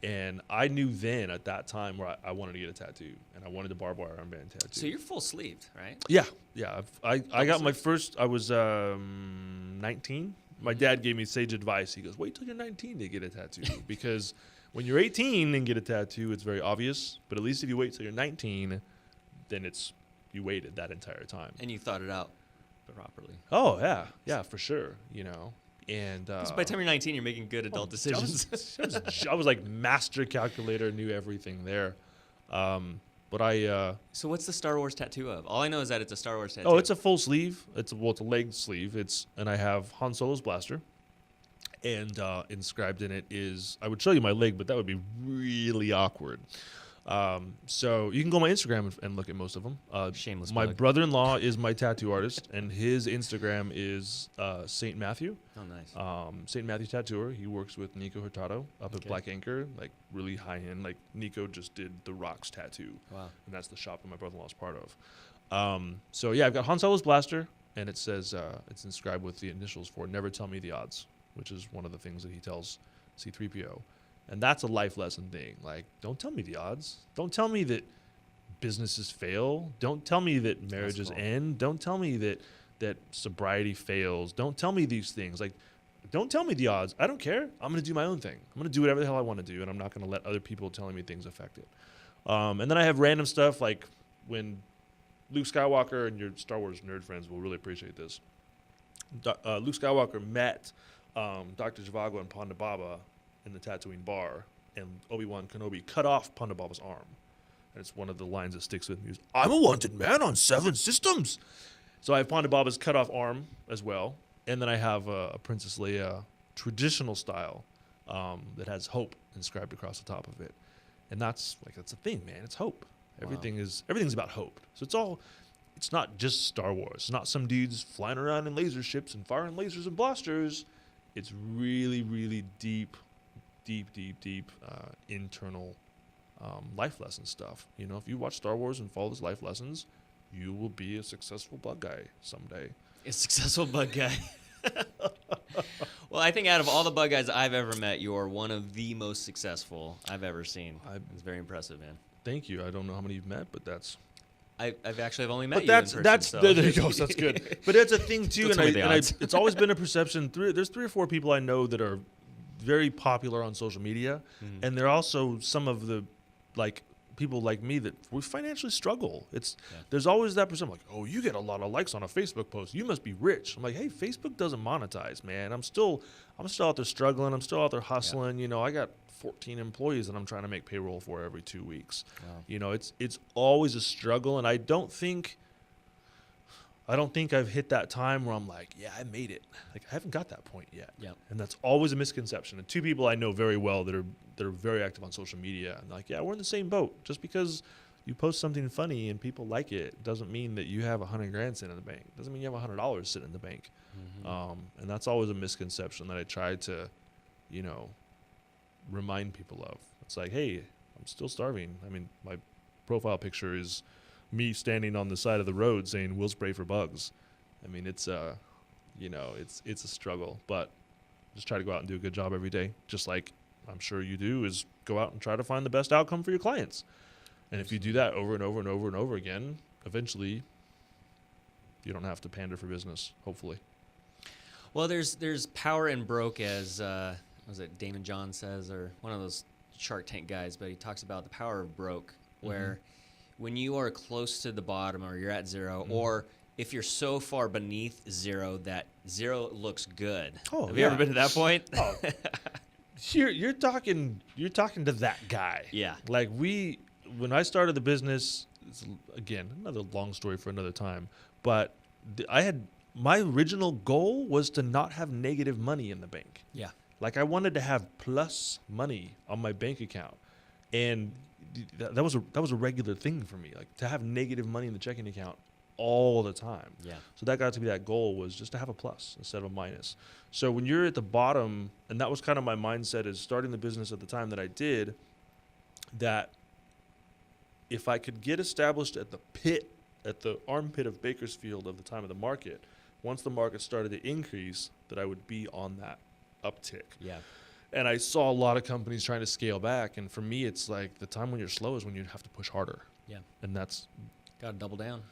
And I knew then at that time where I wanted to get a tattoo, and I wanted the barbed wire armband tattoo. So you're full sleeved, right? Yeah. I got my first. I was 19. My dad gave me sage advice. He goes, "Wait till you're 19 to get a tattoo, because when you're 18 and get a tattoo, it's very obvious. But at least if you wait till you're 19, then you waited that entire time." And you thought it out properly. Oh yeah, for sure. And by the time you're 19, you're making good adult decisions. I was like master calculator, knew everything there. But So what's the Star Wars tattoo of? All I know is that it's a Star Wars tattoo. Oh, it's a full sleeve. It's a leg sleeve. And I have Han Solo's blaster. And inscribed in it is, I would show you my leg, but that would be really awkward. So you can go on my Instagram and look at most of them. Shameless My plug. brother-in-law is my tattoo artist, and his Instagram is St. Matthew. Oh, nice. St. Matthew Tattooer. He works with Nico Hurtado up at Black Anchor, like really high end. Like Nico just did the Rocks tattoo. Wow. And that's the shop that my brother-in-law is part of. So yeah, I've got Han Solo's blaster, and it says it's inscribed with the initials for "Never Tell Me the Odds," which is one of the things that he tells C-3PO. And that's a life lesson thing. Like, don't tell me the odds. Don't tell me that businesses fail. Don't tell me that marriages end. Don't tell me that sobriety fails. Don't tell me these things. Like, don't tell me the odds. I don't care. I'm going to do my own thing. I'm going to do whatever the hell I want to do, and I'm not going to let other people telling me things affect it. And then I have random stuff like when Luke Skywalker, and your Star Wars nerd friends will really appreciate this. Luke Skywalker met Dr. Zhivago and Ponda Baba in the Tatooine bar, and Obi-Wan Kenobi cut off Ponda Baba's arm. And it's one of the lines that sticks with me. "I'm a wanted man on 7 systems." So I have Ponda Baba's cut off arm as well. And then I have a Princess Leia traditional style that has hope inscribed across the top of it. And that's a thing, man. It's hope. Everything's about hope. So it's not just Star Wars. It's not some dudes flying around in laser ships and firing lasers and blasters. It's really, really deep internal life lesson stuff. You know, if you watch Star Wars and follow those life lessons, you will be a successful bug guy someday. A successful bug guy. Well, I think out of all the bug guys I've ever met, you're one of the most successful I've ever seen. It's very impressive, man. Thank you. I don't know how many you've met, but that's... I've actually only met but you in person. So. There you go. That's good. But that's a thing too, That's it's always been a perception. There's 3 or 4 people I know that are very popular on social media, and they're also some of the people like me that we financially struggle. There's always that perception like, oh, you get a lot of likes on a Facebook post, you must be rich. I'm like, hey, Facebook doesn't monetize, man. I'm still out there struggling. I'm still out there hustling. You know, I got 14 employees that I'm trying to make payroll for every 2 weeks. Wow. You know, it's always a struggle, and I don't think I've hit that time where I'm like, yeah, I made it. Like, I haven't got that point yet. Yep. And that's always a misconception. And 2 people I know very well that are very active on social media, and like, yeah, we're in the same boat. Just because you post something funny and people like it doesn't mean that you have $100,000 sitting in the bank. Doesn't mean you have $100 sitting in the bank. And that's always a misconception that I try to, you know, remind people of. It's like, hey, I'm still starving. I mean, my profile picture is me standing on the side of the road saying we'll spray for bugs. I mean, it's you know, it's a struggle, but just try to go out and do a good job every day, just like I'm sure you do, is go out and try to find the best outcome for your clients. And if you do that over and over and over and over again, eventually you don't have to pander for business, hopefully. Well, there's power in broke, as was it Damon John says, or one of those Shark Tank guys, but he talks about the power of broke, where when you are close to the bottom or you're at zero, or if you're so far beneath zero that zero looks good. Oh, have you ever been to that point? Oh. You're talking to that guy. Yeah. Like when I started the business, again, another long story for another time, but my original goal was to not have negative money in the bank. Yeah. Like I wanted to have plus money on my bank account, and that was a regular thing for me, like to have negative money in the checking account all the time. Yeah. So that got to be that goal, was just to have a plus instead of a minus. So when you're at the bottom, and that was kind of my mindset is starting the business at the time that I did, that if I could get established at the armpit of Bakersfield of the time of the market, once the market started to increase, that I would be on that uptick. Yeah. And I saw a lot of companies trying to scale back, and for me, it's like the time when you're slow is when you have to push harder. Yeah. And that's got to double down.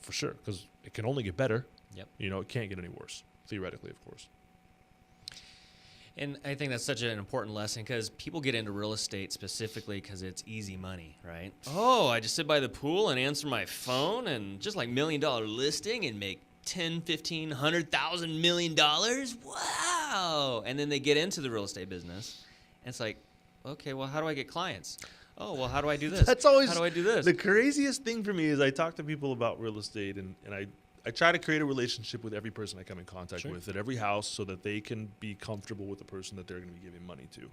For sure, because it can only get better. Yep. You know, it can't get any worse, theoretically, of course. And I think that's such an important lesson, because people get into real estate specifically because it's easy money, right? Oh, I just sit by the pool and answer my phone and just like $1 million listing and make 10, 15, 100,000 $1 million. Wow. And then they get into the real estate business and it's like, okay, well, how do I get clients? Oh, well, how do I do this? That's always how do I do this? The craziest thing for me is I talk to people about real estate, and I try to create a relationship with every person I come in contact with at every house, so that they can be comfortable with the person that they're going to be giving money to.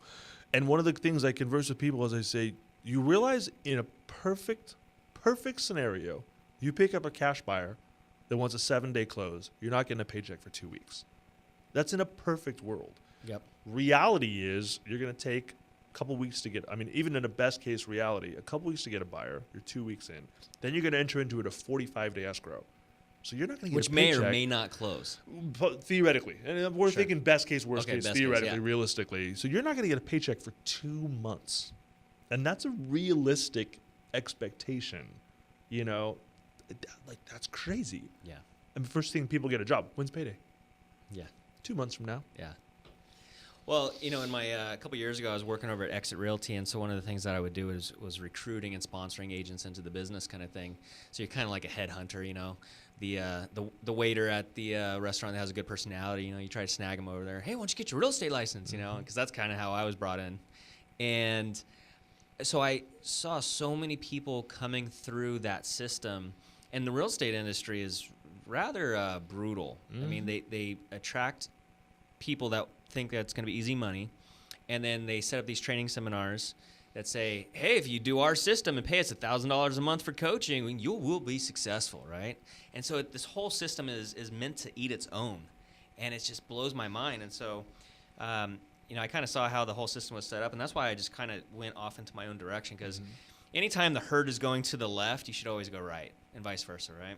And one of the things I converse with people is I say, you realize in a perfect scenario, you pick up a cash buyer that wants a 7-day close, you're not getting a paycheck for 2 weeks. That's in a perfect world. Yep. Reality is you're going to take a couple weeks to get, I mean, even in a best case reality, a couple weeks to get a buyer, you're 2 weeks in. Then you're going to enter into it a 45-day escrow. So you're not going to get a paycheck. Which may or may not close. But theoretically. And we're thinking best case, worst case, theoretically, yeah. Realistically. So you're not going to get a paycheck for 2 months. And that's a realistic expectation. You know, like that's crazy. Yeah. And the first thing people get a job, when's payday? Yeah. 2 months from now. Yeah. Well, you know, in my a couple years ago, I was working over at Exit Realty, and so one of the things that I would do was recruiting and sponsoring agents into the business kind of thing. So you're kind of like a headhunter, you know. The waiter at the restaurant that has a good personality, you know, you try to snag him over there. Hey, why don't you get your real estate license, you know, because that's kind of how I was brought in. And so I saw so many people coming through that system, and the real estate industry is rather brutal. I mean, they attract people that think that it's going to be easy money, and then they set up these training seminars, that say, hey, if you do our system and pay us $1,000 a month for coaching, you will be successful, right? And so this whole system is meant to eat its own, and it just blows my mind. And so, I kind of saw how the whole system was set up, and that's why I just kind of went off into my own direction, because anytime the herd is going to the left, you should always go right, and vice versa, right?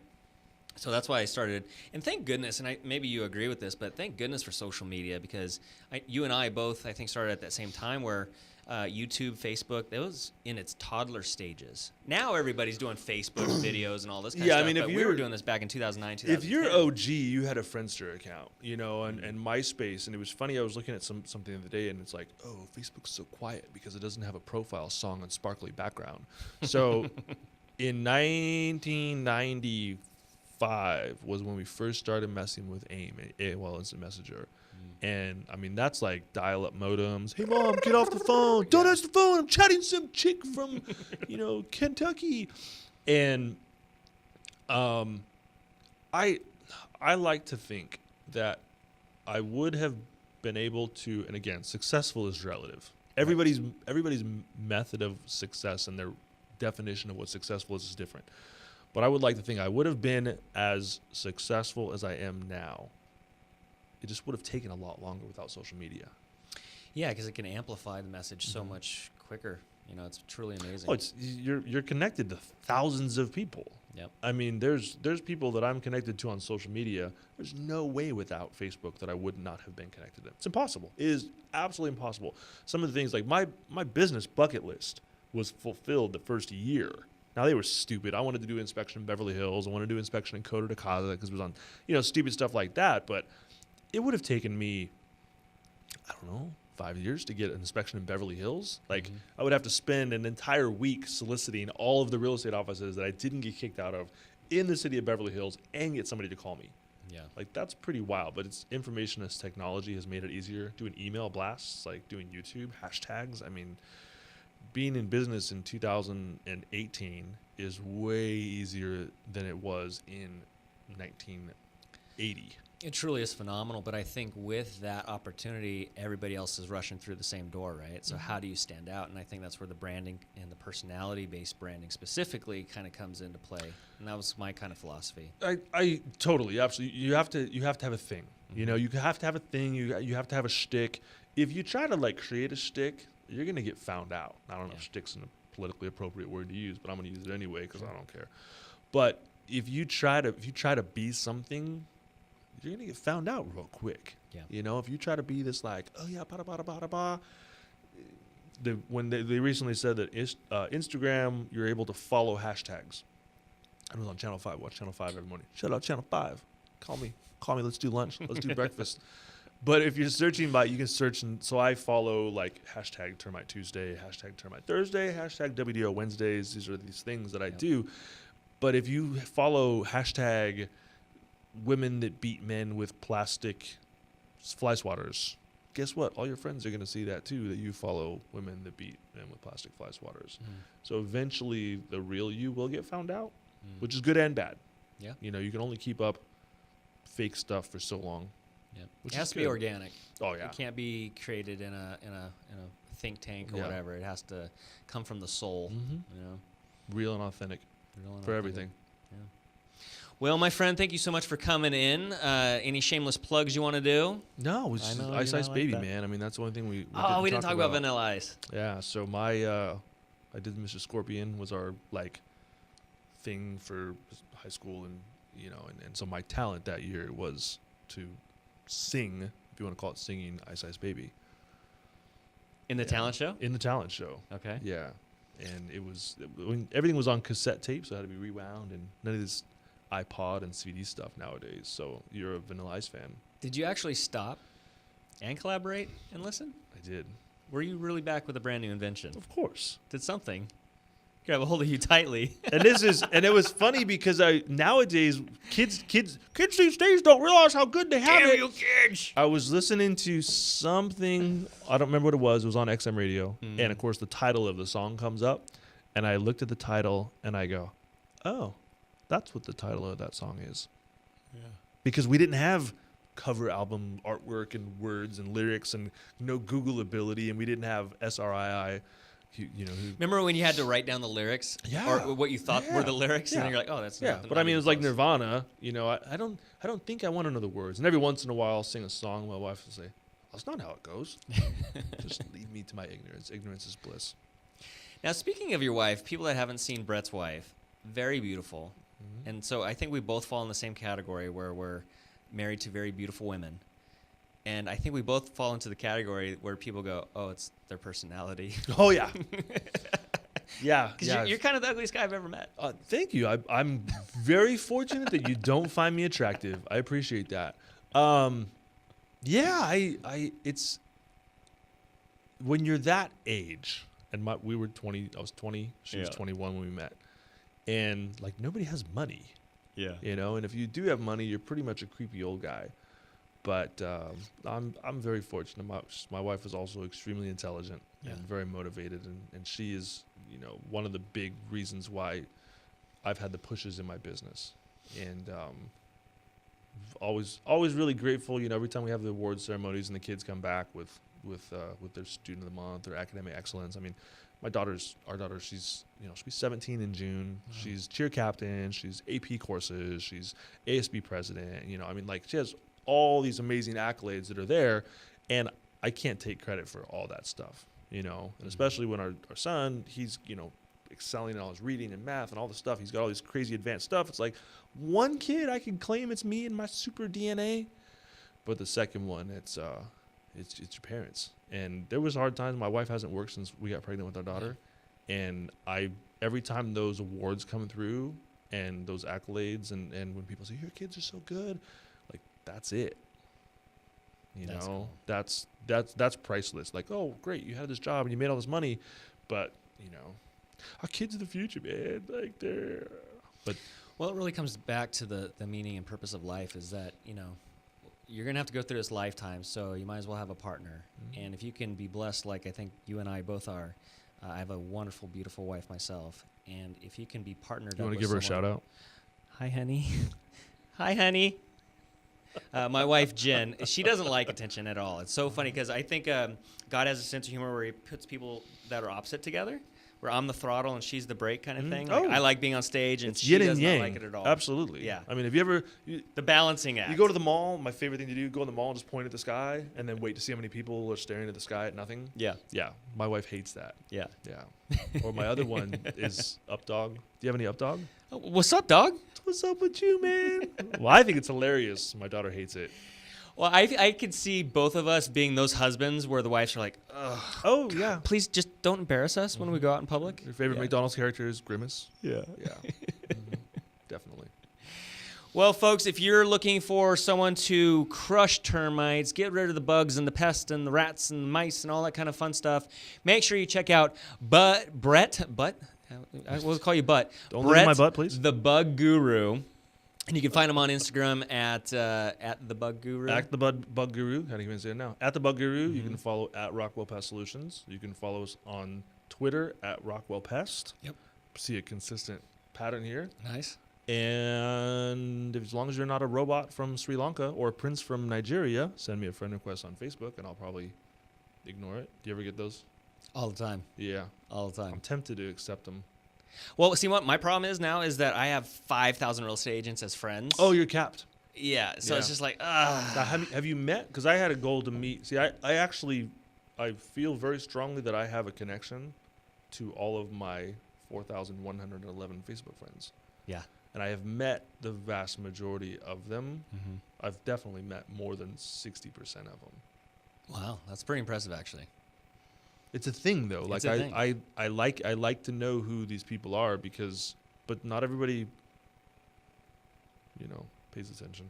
So that's why I started, and thank goodness, and maybe you agree with this, but thank goodness for social media, because you and I both, I think, started at that same time where YouTube, Facebook, that was in its toddler stages. Now everybody's doing Facebook videos and all this kind of stuff. I mean, but we were doing this back in 2009, 2010. If you're OG, you had a Friendster account, and MySpace. And it was funny, I was looking at something the other day, and it's like, oh, Facebook's so quiet because it doesn't have a profile song and sparkly background. So in 1995 was when we first started messing with AIM, AOL Instant Messenger. And I mean, that's like dial-up modems. Hey, Mom, get off the phone. Don't answer the phone. I'm chatting some chick from, Kentucky. And I like to think that I would have been able to, and again, successful is relative. Everybody's method of success and their definition of what successful is different. But I would like to think I would have been as successful as I am now. It just would have taken a lot longer without social media. Yeah, because it can amplify the message so much quicker. It's truly amazing. Oh, you're connected to thousands of people. Yep. I mean, there's people that I'm connected to on social media. There's no way without Facebook that I would not have been connected to. It's impossible. It is absolutely impossible. Some of the things, like my business bucket list was fulfilled the first year. Now, they were stupid. I wanted to do inspection in Beverly Hills. I wanted to do inspection in Coto de Casa because it was on, stupid stuff like that. But it would have taken me, 5 years to get an inspection in Beverly Hills. Like, I would have to spend an entire week soliciting all of the real estate offices that I didn't get kicked out of in the city of Beverly Hills and get somebody to call me. Yeah. Like, that's pretty wild. But it's information as technology has made it easier. Doing email blasts, like doing YouTube, hashtags. I mean, being in business in 2018 is way easier than it was in 1980. It truly is phenomenal, but I think with that opportunity, everybody else is rushing through the same door, right? So how do you stand out? And I think that's where the branding and the personality-based branding specifically kind of comes into play. And that was my kind of philosophy. I totally, absolutely. You have to have a thing. You have to have a thing. You have to have a shtick. If you try to create a shtick, you're gonna get found out. I don't know if shtick's a politically appropriate word to use, but I'm gonna use it anyway because I don't care. But if you try to be something, you're going to get found out real quick. Yeah. If you try to be this when they recently said that Instagram, you're able to follow hashtags. I was on Channel 5, watch Channel 5 every morning. Shout out Channel 5. Call me, let's do lunch, let's do breakfast. But if you're searching you can search, and so I follow hashtag Termite Tuesday, hashtag Termite Thursday, hashtag WDO Wednesdays. These are these things that I do. But if you follow hashtag women that beat men with plastic fly swatters, guess what? All your friends are going to see that too, that you follow women that beat men with plastic fly swatters. So eventually the real you will get found out, which is good and bad. Yeah. You can only keep up fake stuff for so long. Yeah. Which it has to be organic. Oh yeah. It can't be created in a think tank or whatever. It has to come from the soul, Real and authentic for everything. Yeah. Well, my friend, thank you so much for coming in. Any shameless plugs you want to do? No, it was just Ice Ice Baby, man. I mean, that's the only thing we didn't talk about Vanilla Ice. Yeah, so I did Mr. Scorpion was our thing for high school, and and so my talent that year was to sing, if you want to call it singing, Ice Ice Baby. In the talent show? In the talent show. Okay. Yeah, and everything was on cassette tape, so it had to be rewound, and none of this iPod and CD stuff nowadays. So you're a Vanilla Ice fan. Did you actually stop and collaborate and listen? I did. Were you really back with a brand new invention? Of course. Did something grab a hold of you tightly? And it was funny because nowadays kids these days don't realize how good they have it. You kids! I was listening to something, I don't remember what it was on XM radio, and of course the title of the song comes up, and I looked at the title and I go, oh, that's what the title of that song is. Yeah. Because we didn't have cover album artwork and words and lyrics and no Google ability, and we didn't have SRII Remember when you had to write down the lyrics? Yeah. Or what you thought were the lyrics? Yeah. And then you're like, oh, that's Yeah, nothing. but I mean, it was like close. Nirvana. I don't think I want to know the words. And every once in a while, I'll sing a song. My wife will say, "That's not how it goes." Just leave me to my ignorance. Ignorance is bliss. Now, speaking of your wife, people that haven't seen Brett's wife, very beautiful. Mm-hmm. And so I think we both fall in the same category where we're married to very beautiful women. And I think we both fall into the category where people go, oh, it's their personality. Oh yeah, yeah. Because you're kind of the ugliest guy I've ever met. Thank you. I'm very fortunate that you don't find me attractive. I appreciate that. Yeah, it's when you're that age, and we were 20. I was 20. She was 21 when we met, and like nobody has money. Yeah. And if you do have money, you're pretty much a creepy old guy. But I'm very fortunate. My wife is also extremely intelligent and very motivated, and she is one of the big reasons why I've had the pushes in my business, and always really grateful. Every time we have the award ceremonies and the kids come back with their student of the month or academic excellence. I mean, our daughter, she's she'll be 17 in June. Wow. She's cheer captain. She's AP courses. She's ASB president. I mean, like she has all these amazing accolades that are there, and I can't take credit for all that stuff, and especially when our son, he's, excelling in all his reading and math and all the stuff. He's got all this crazy advanced stuff. It's like one kid I can claim it's me and my super DNA, but the second one, it's your parents. And there was hard times. My wife hasn't worked since we got pregnant with our daughter, and every time those awards come through and those accolades and when people say your kids are so good, that's it. That's cool. That's priceless. Like, oh, great, you had this job and you made all this money, but our kids are the future, man. Like Well, it really comes back to the meaning and purpose of life is that you're gonna have to go through this lifetime, so you might as well have a partner. Mm-hmm. And if you can be blessed, like I think you and I both are, I have a wonderful, beautiful wife myself, and if you can be partnered, you want to give her a shout out? Hi, honey. Hi, honey. My wife, Jen, she doesn't like attention at all. It's so funny because I think God has a sense of humor where he puts people that are opposite together, where I'm the throttle and she's the brake kind of thing. Like, I like being on stage and she does not like it at all. Absolutely. Yeah. I mean, if you ever... the balancing act. You go to the mall, my favorite thing to do, go in the mall and just point at the sky and then wait to see how many people are staring at the sky at nothing. Yeah. Yeah. My wife hates that. Yeah. Yeah. Or my other one is Up Dog. Do you have any Up Dog? What's up, dog? What's up with you, man? Well, I think it's hilarious. My daughter hates it. Well, I could see both of us being those husbands where the wives are like, ugh, oh, yeah. Please just don't embarrass us when we go out in public. Your favorite McDonald's character is Grimace? Yeah. Yeah. Mm-hmm. Definitely. Well, folks, if you're looking for someone to crush termites, get rid of the bugs and the pests and the rats and the mice and all that kind of fun stuff, make sure you check out Brett. I will call you Butt. Don't Brett, leave my butt, please. The Bug Guru. And you can find him on Instagram at the Bug Guru. At the Bug Guru. How do you even say it now? At the Bug Guru. Mm-hmm. You can follow at Rockwell Pest Solutions. You can follow us on Twitter at Rockwell Pest. Yep. See a consistent pattern here. Nice. And as long as you're not a robot from Sri Lanka or a prince from Nigeria, send me a friend request on Facebook, and I'll probably ignore it. Do you ever get those? All the time. Yeah. All the time. I'm tempted to accept them. Well, see, what my problem is now is that I have 5,000 real estate agents as friends. Oh, you're capped. Yeah, so it's just like, Have you met? Because I had a goal to meet. See, I feel very strongly that I have a connection to all of my 4,111 Facebook friends. Yeah. And I have met the vast majority of them. Mm-hmm. I've definitely met more than 60% of them. Wow, that's pretty impressive, actually. It's a thing, though. Like I like to know who these people are but not everybody, pays attention.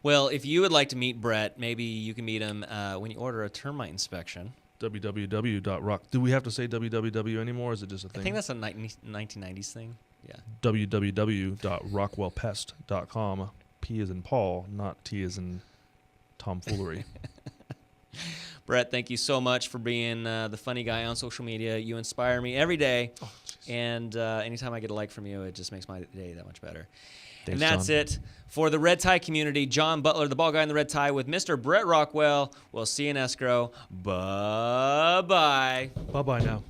Well, if you would like to meet Brett, maybe you can meet him when you order a termite inspection. www.rock. Do we have to say www anymore? Or is it just a thing? I think that's a 1990s thing. Yeah. www.rockwellpest.com. P as in Paul, not T as in tomfoolery. Brett, thank you so much for being the funny guy on social media. You inspire me every day. Oh, and anytime I get a like from you, it just makes my day that much better. Thanks, and that's John. it for the Red Tie community. John Butler, the ball guy in the red tie, with Mr. Brett Rockwell. We'll see you in escrow. Bye-bye. Bye-bye now.